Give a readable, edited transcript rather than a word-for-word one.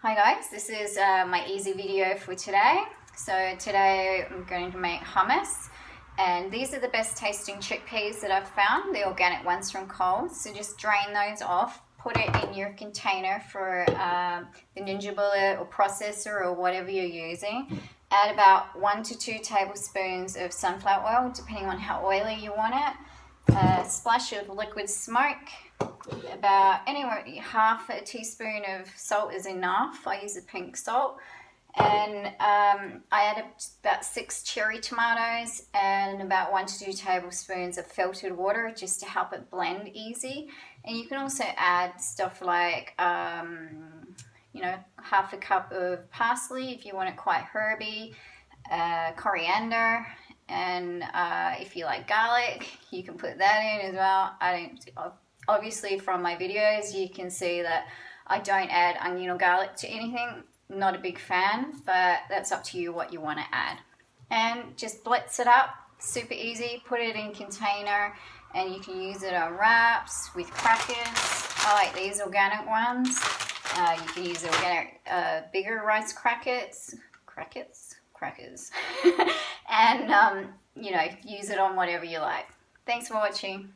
Hi guys, this is my easy video for today. So today I'm going to make hummus, and these are the best tasting chickpeas that I've found, the organic ones from Coles. So just drain those off, put it in your container for the Ninja Bullet or processor or whatever you're using. Add about 1 to 2 tablespoons of sunflower oil, depending on how oily you want it. A splash of liquid smoke. About anywhere, half a teaspoon of salt is enough. I use a pink salt, and I added about 6 cherry tomatoes and about 1 to 2 tablespoons of filtered water just to help it blend easy. And you can also add stuff like half a cup of parsley if you want it quite herby, coriander, and if you like garlic you can put that in as well. Obviously from my videos you can see that I don't add onion or garlic to anything. Not a big fan, but that's up to you what you want to add. And just blitz it up, super easy. Put it in a container and you can use it on wraps, with crackers. I like these organic ones. You can use organic bigger rice crackers and use it on whatever you like. Thanks for watching.